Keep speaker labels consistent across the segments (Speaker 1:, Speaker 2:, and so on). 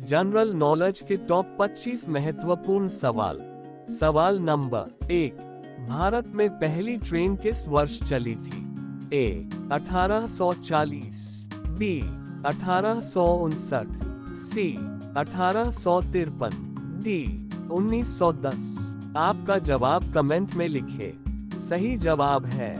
Speaker 1: General knowledge के top 25 महत्वपूर्ण सवाल। सवाल नंबर 1, भारत में पहली ट्रेन किस वर्ष चली थी? ए 1840, बी 1859, सी 1853, डी 1910। आपका जवाब कमेंट में लिखे। सही जवाब है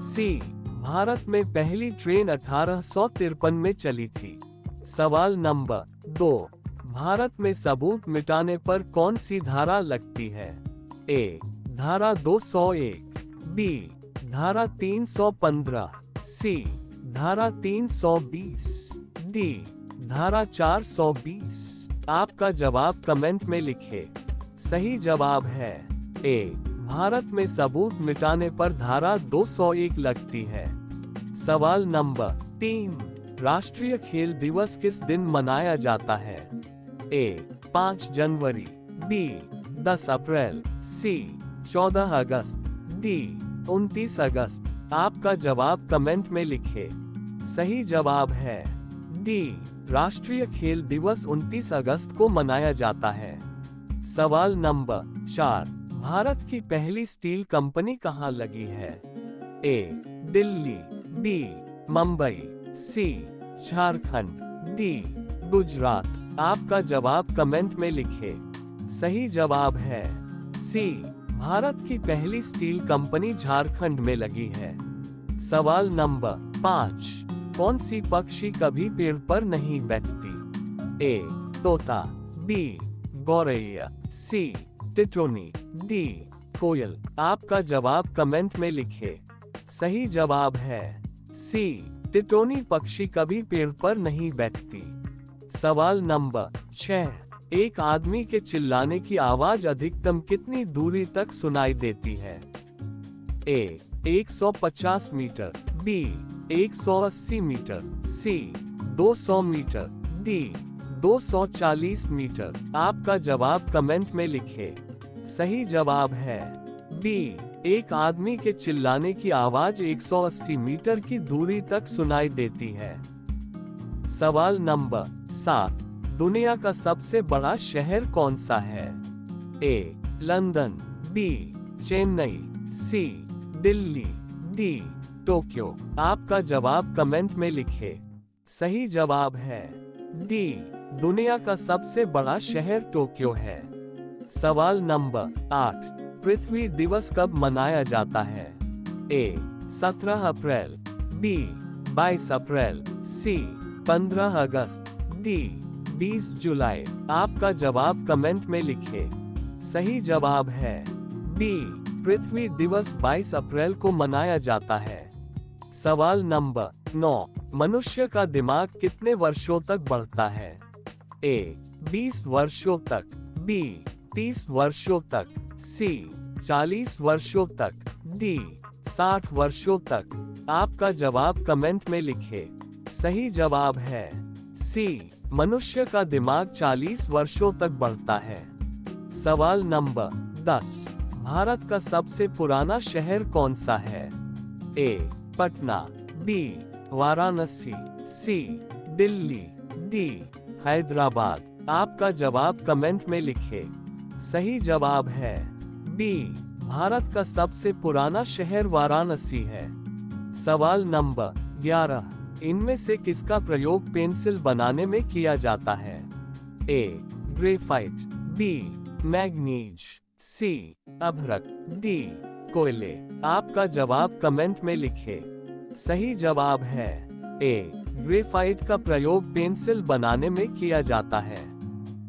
Speaker 1: सी, भारत में पहली ट्रेन 1853 में चली थी। सवाल नंबर 2, भारत में सबूत मिटाने पर कौन सी धारा लगती है? ए धारा 201, बी धारा 315, सी धारा 320, डी धारा 420। आपका जवाब कमेंट में लिखे। सही जवाब है ए, भारत में सबूत मिटाने पर धारा 201 लगती है। सवाल नंबर 3, राष्ट्रीय खेल दिवस किस दिन मनाया जाता है? ए 5 जनवरी, बी 10 अप्रैल, सी 14 अगस्त, डी 29 अगस्त। आपका जवाब कमेंट में लिखे। सही जवाब है डी, राष्ट्रीय खेल दिवस 29 अगस्त को मनाया जाता है। सवाल नंबर 4, भारत की पहली स्टील कंपनी कहाँ लगी है? ए दिल्ली, बी मुंबई, सी झारखंड, डी गुजरात। आपका जवाब कमेंट में लिखे। सही जवाब है सी, भारत की पहली स्टील कंपनी झारखंड में लगी है। सवाल नंबर 5, कौन सी पक्षी कभी पेड़ पर नहीं बैठती? ए तोता, बी गौरैया, सी टिटोनी, डी कोयल। आपका जवाब कमेंट में लिखे। सही जवाब है सी, टिटोनी पक्षी कभी पेड़ पर नहीं बैठती। सवाल नंबर 6, एक आदमी के चिल्लाने की आवाज अधिकतम कितनी दूरी तक सुनाई देती है? ए 150 मीटर, बी 180 मीटर, सी 200 मीटर, डी 240 मीटर। आपका जवाब कमेंट में लिखे। सही जवाब है बी, एक आदमी के चिल्लाने की आवाज 180 मीटर की दूरी तक सुनाई देती है। सवाल नंबर 7, दुनिया का सबसे बड़ा शहर कौन सा है? ए लंदन, बी चेन्नई, सी दिल्ली, डी टोक्यो। आपका जवाब कमेंट में लिखे। सही जवाब है डी, दुनिया का सबसे बड़ा शहर टोक्यो है। सवाल नंबर 8, पृथ्वी दिवस कब मनाया जाता है? ए 17 अप्रैल, बी 22 अप्रैल, सी 15 अगस्त, डी 20 जुलाई। आपका जवाब कमेंट में लिखे। सही जवाब है बी, पृथ्वी दिवस 22 अप्रैल को मनाया जाता है। सवाल नंबर 9, मनुष्य का दिमाग कितने वर्षों तक बढ़ता है? ए 20 वर्षों तक, बी 30 वर्षों तक, सी 40 वर्षों तक, डी 60 वर्षों तक। आपका जवाब कमेंट में लिखे। सही जवाब है सी, मनुष्य का दिमाग 40 वर्षों तक बढ़ता है। सवाल नंबर 10, भारत का सबसे पुराना शहर कौन सा है? ए पटना, बी वाराणसी, सी दिल्ली, डी हैदराबाद। आपका जवाब कमेंट में लिखे। सही जवाब है बी, भारत का सबसे पुराना शहर वाराणसी है। सवाल नंबर 11, इनमें से किसका प्रयोग पेंसिल बनाने में किया जाता है? ए ग्रेफाइट, बी मैग्नीज, सी अभ्रक, डी कोयले। आपका जवाब कमेंट में लिखे। सही जवाब है ए, ग्रेफाइट का प्रयोग पेंसिल बनाने में किया जाता है।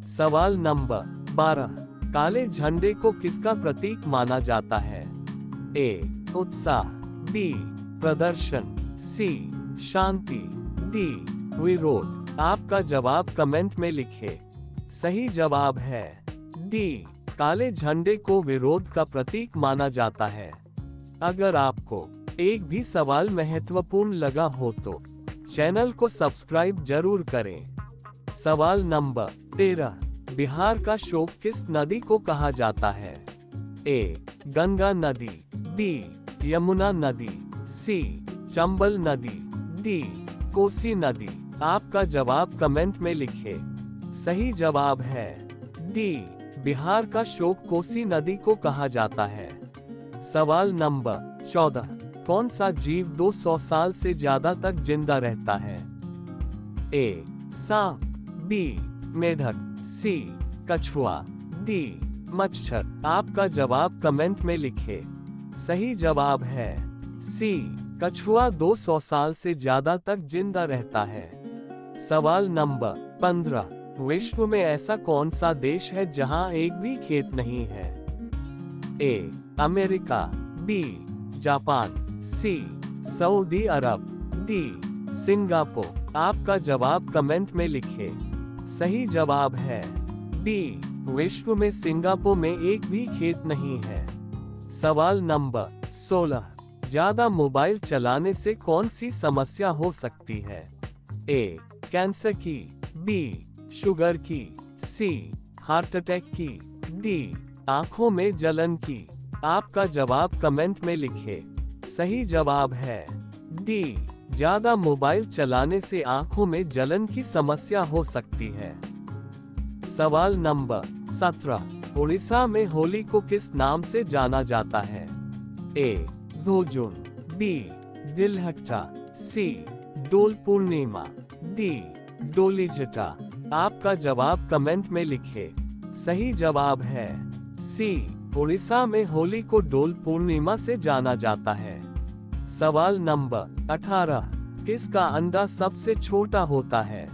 Speaker 1: सवाल नंबर 12, काले झंडे को किसका प्रतीक माना जाता है? ए उत्साह, बी प्रदर्शन, सी शांति, डी विरोध। आपका जवाब कमेंट में लिखे। सही जवाब है डी, काले झंडे को विरोध का प्रतीक माना जाता है। अगर आपको एक भी सवाल महत्वपूर्ण लगा हो तो चैनल को सब्सक्राइब जरूर करें। सवाल नंबर 13, बिहार का शोक किस नदी को कहा जाता है? ए गंगा नदी, बी यमुना नदी, सी चंबल नदी, डी कोसी नदी। आपका जवाब कमेंट में लिखे। सही जवाब है डी। बिहार का शोक कोसी नदी को कहा जाता है। सवाल नंबर 14, कौन सा जीव 200 साल से ज्यादा तक जिंदा रहता है? ए सांप, बी मेढक, सी कछुआ, डी मच्छर। आपका जवाब कमेंट में लिखें। सही जवाब है सी कछुआ 200 साल से ज्यादा तक जिंदा रहता है। सवाल नंबर 15, विश्व में ऐसा कौन सा देश है जहां एक भी खेत नहीं है? A America, B Japan, C Saudi Arab, D Singapore. आपका जवाब कमेंट में लिखें। सही जवाब है बी। विश्व में सिंगापुर में एक भी खेत नहीं है। सवाल नंबर 16, ज्यादा मोबाइल चलाने से कौन सी समस्या हो सकती है? ए कैंसर की, बी शुगर की, सी हार्ट अटैक की, डी आंखों में जलन की। आपका जवाब कमेंट में लिखें। सही जवाब है डी। ज्यादा मोबाइल चलाने से आंखों में जलन की समस्या हो सकती है। सवाल नंबर 17, उड़ीसा में होली को किस नाम से जाना जाता है? ए धोजुन, बी दिलहट्टा, सी डोल पूर्णिमा, डी डोली जटा। आपका जवाब कमेंट में लिखें। सही जवाब है सी। उड़ीसा में होली को डोल पूर्णिमा से जाना जाता है। सवाल नंबर 18, किसका अंडा सबसे छोटा होता है?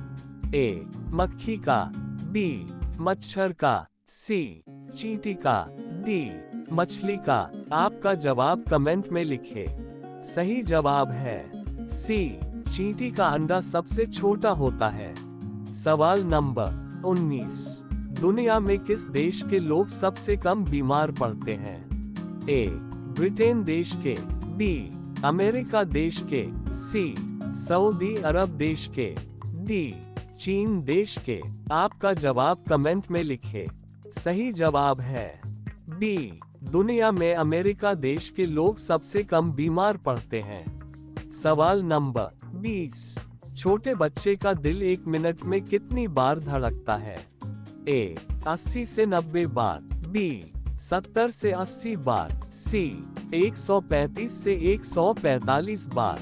Speaker 1: ए मक्खी का, बी मच्छर का, सी चींटी का, डी मछली का। आपका जवाब कमेंट में लिखें। सही जवाब है सी। चींटी का अंडा सबसे छोटा होता है। सवाल नंबर 19, दुनिया में किस देश के लोग सबसे कम बीमार पड़ते हैं? ए ब्रिटेन देश के, बी अमेरिका देश के, सी सऊदी अरब देश के, डी चीन देश के। आपका जवाब कमेंट में लिखें। सही जवाब है बी। दुनिया में अमेरिका देश के लोग सबसे कम बीमार पड़ते हैं। सवाल नंबर 20, छोटे बच्चे का दिल 1 मिनट में कितनी बार धड़कता है? ए 80 से 90 बार, बी 70 से 80 बार, सी 135 से 145 बार,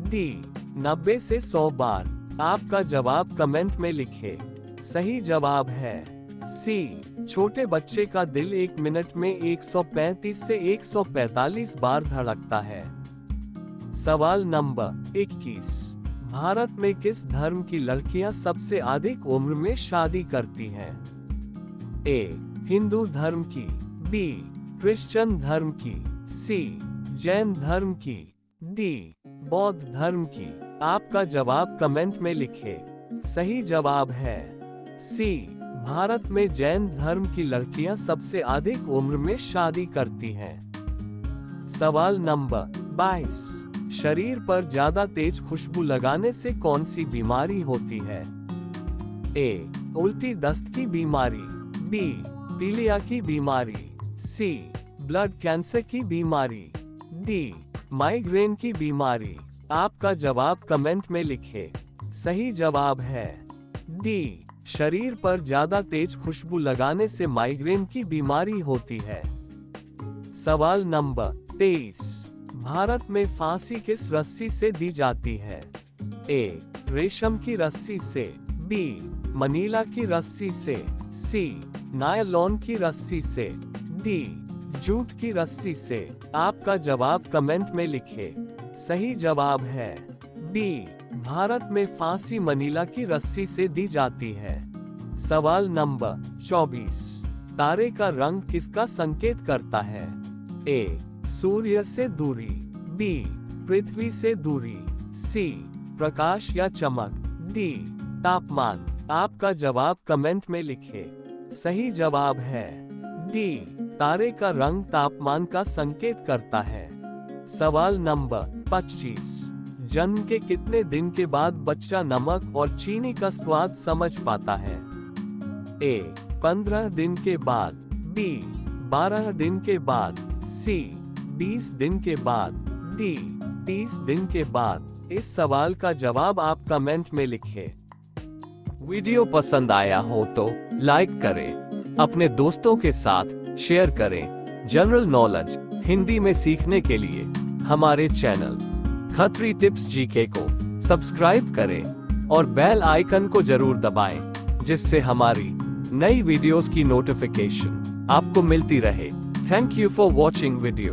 Speaker 1: डी 90 से 100 बार। आपका जवाब कमेंट में लिखें। सही जवाब है सी। छोटे बच्चे का दिल 1 मिनट में 135 से 145 बार धड़कता है। सवाल नंबर 21, भारत में किस धर्म की लड़कियां सबसे अधिक उम्र में शादी करती हैं? ए हिंदू धर्म की, बी क्रिश्चियन धर्म की, सी जैन धर्म की, डी बौद्ध धर्म की। आपका जवाब कमेंट में लिखें। सही जवाब है सी। भारत में जैन धर्म की लड़कियां सबसे अधिक उम्र में शादी करती हैं। सवाल नंबर 22, शरीर पर ज्यादा तेज खुशबू लगाने से कौन सी बीमारी होती है? ए उल्टी दस्त की बीमारी, बी पीलिया की बीमारी, सी ब्लड कैंसर की बीमारी, डी माइग्रेन की बीमारी। आपका जवाब कमेंट में लिखें। सही जवाब है डी। शरीर पर ज्यादा तेज खुशबू लगाने से माइग्रेन की बीमारी होती है। सवाल नंबर 23, भारत में फांसी किस रस्सी से दी जाती है? ए रेशम की रस्सी से, बी मनीला की रस्सी से, सी नायलॉन की रस्सी से, डी जूट की रस्सी से। आपका जवाब कमेंट में लिखें। सही जवाब है बी। भारत में फांसी मनीला की रस्सी से दी जाती है। सवाल नंबर 24, तारे का रंग किसका संकेत करता है? ए सूर्य से दूरी, बी पृथ्वी से दूरी, सी प्रकाश या चमक, डी तापमान। आपका जवाब कमेंट में लिखें। सही जवाब है डी। तारे का रंग तापमान का संकेत करता है। सवाल नंबर 25, जन्म के कितने दिन के बाद बच्चा नमक और चीनी का स्वाद समझ पाता है? ए 15 दिन के बाद, बी 12 दिन के बाद, सी 20 दिन के बाद, डी 30 दिन के बाद। इस सवाल का जवाब आप कमेंट में लिखें। वीडियो पसंद आया हो तो लाइक करें, अपने दोस्तों के साथ शेयर करें। जनरल नॉलेज हिंदी में सीखने के लिए हमारे चैनल खत्री टिप्स जीके को सब्सक्राइब करें और बेल आइकन को जरूर दबाएं, जिससे हमारी नई वीडियोस की नोटिफिकेशन आपको मिलती रहे। Thank you for watching video.